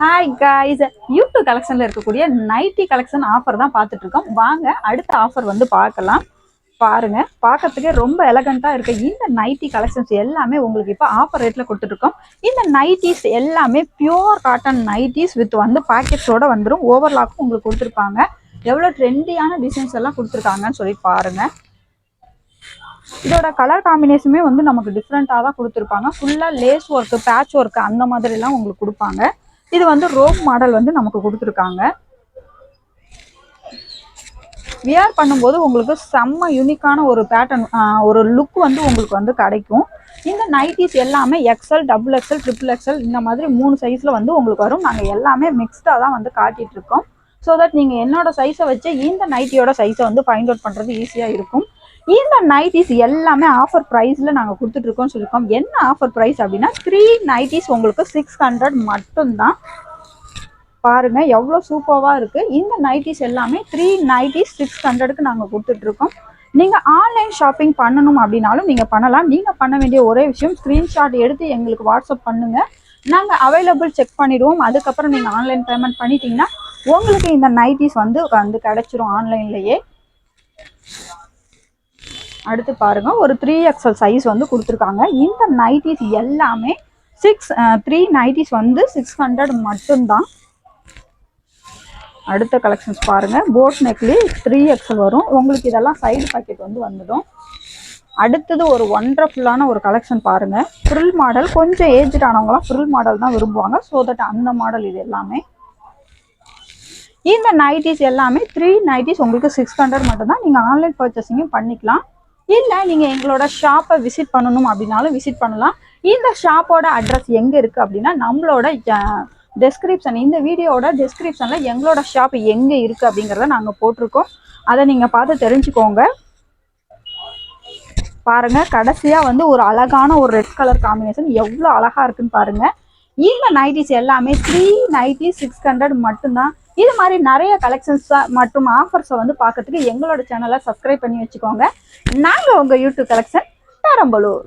Hi guys, YouTube கலெக்ஷன்ல இருக்கக்கூடிய nightie collection offer தான் பார்த்துட்டு இருக்கோம். வாங்க அடுத்த ஆஃபர் வந்து பார்க்கலாம். பாருங்க, பார்க்கறதுக்கே ரொம்ப எலகண்டா இருக்கு. இந்த நைட்டி கலெக்ஷன்ஸ் எல்லாமே உங்களுக்கு இப்போ ஆஃபர் ரேட்ல கொடுத்துருக்கோம். இந்த நைட்டிஸ் எல்லாமே பியூர் காட்டன் நைட்டிஸ் வித் வந்து பாக்கெட்ஸோட வந்துடும். ஓவர்லாக்கும் உங்களுக்கு கொடுத்துருப்பாங்க. எவ்வளோ ட்ரெண்டியான டிசைன்ஸ் எல்லாம் கொடுத்துருக்காங்கன்னு சொல்லி பாருங்க. இதோட கலர் காம்பினேஷனுமே வந்து நமக்கு டிஃப்ரெண்ட்டாக தான் கொடுத்துருப்பாங்க. ஃபுல்லாக லேஸ் ஒர்க்கு, பேட்ச் ஒர்க்கு அந்த மாதிரிலாம் உங்களுக்கு கொடுப்பாங்க. இது வந்து ரோப் மாடல் வந்து நமக்கு கொடுத்துருக்காங்க. வியர் பண்ணும்போது உங்களுக்கு செம்ம யூனிக்கான ஒரு பேட்டர்ன், ஒரு லுக் வந்து உங்களுக்கு வந்து கிடைக்கும். இந்த நைட்டிஸ் எல்லாமே XL, double XL, triple XL இந்த மாதிரி 3 சைஸில் வந்து உங்களுக்கு வரும். நாங்கள் எல்லாமே மிக்ஸ்டாக தான் வந்து காட்டிகிட்டு இருக்கோம். ஸோ தட் நீங்கள் என்னோட சைஸை வச்சு இந்த நைட்டியோட சைஸை வந்து ஃபைண்ட் அவுட் பண்ணுறது ஈஸியாக இருக்கும். இந்த நைட்டிஸ் எல்லாமே ஆஃபர் ப்ரைஸில் நாங்கள் கொடுத்துட்ருக்கோம்னு சொல்லியிருக்கோம். என்ன ஆஃபர் ப்ரைஸ் அப்படின்னா 3 நைட்டிஸ் உங்களுக்கு 600 மட்டும்தான். பாருங்கள் எவ்வளோ சூப்பராக இருக்குது. இந்த நைட்டிஸ் எல்லாமே 3 நைட்டிஸ் 600க்கு நாங்கள் கொடுத்துட்ருக்கோம். நீங்கள் ஆன்லைன் ஷாப்பிங் பண்ணணும் அப்படின்னாலும் நீங்கள் பண்ணலாம். நீங்கள் பண்ண வேண்டிய ஒரே விஷயம், ஸ்க்ரீன்ஷாட் எடுத்து எங்களுக்கு வாட்ஸ்அப் பண்ணுங்கள். நாங்கள் அவைலபிள் செக் பண்ணிவிடுவோம். அதுக்கப்புறம் நீங்கள் ஆன்லைன் பேமெண்ட் பண்ணிட்டீங்கன்னா உங்களுக்கு இந்த நைட்டிஸ் வந்து கிடைச்சிரும் ஆன்லைன்லேயே. அடுத்து பாருங்கள், ஒரு 3XL சைஸ் வந்து கொடுத்துருக்காங்க. இந்த நைட்டிஸ் எல்லாமே 3 நைட்டிஸ் வந்து 600 மட்டும்தான். அடுத்த கலெக்ஷன்ஸ் பாருங்கள், போட் நெக்லி 3XL வரும் உங்களுக்கு. இதெல்லாம் சைடு பாக்கெட் வந்து வந்துடும். அடுத்தது ஒரு ஒண்டர்ஃபுல்லான ஒரு கலெக்ஷன் பாருங்கள். ஃப்ரில் மாடல், கொஞ்சம் ஏஜ்ட் ஆனவங்களாம் ஃப்ரில் மாடல் தான் விரும்புவாங்க. ஸோ தட் அந்த மாடல் இது எல்லாமே. இந்த நைட்டிஸ் எல்லாமே 3 நைட்டிஸ் உங்களுக்கு 600 மட்டும்தான். நீங்கள் ஆன்லைன் பர்ச்சேசிங்கும் பண்ணிக்கலாம். இல்லை நீங்கள் எங்களோட ஷாப்பை விசிட் பண்ணணும் அப்படின்னாலும் விசிட் பண்ணலாம். இந்த ஷாப்போட அட்ரஸ் எங்கே இருக்குது அப்படின்னா நம்மளோட டெஸ்கிரிப்ஷன், இந்த வீடியோட டெஸ்கிரிப்ஷனில் எங்களோட ஷாப் எங்கே இருக்குது அப்படிங்கிறத நாங்கள் போட்டிருக்கோம். அதை நீங்கள் பார்த்து தெரிஞ்சுக்கோங்க. பாருங்கள், கடைசியாக வந்து ஒரு அழகான ஒரு ரெட் கலர் காம்பினேஷன் எவ்வளோ அழகாக இருக்குன்னு பாருங்கள். இந்த நைட்டிஸ் எல்லாமே 3 நைட்டிஸ் 600 மட்டும்தான். இது மாதிரி நிறைய கலெக்ஷன்ஸ் மற்றும் ஆஃபர்ஸை வந்து பார்க்கறதுக்கு எங்களோட சேனலை சப்ஸ்கிரைப் பண்ணி வச்சுக்கோங்க. நாங்கள் உங்கள் யூடியூப் கலெக்ஷன் பெரம்பலூர்.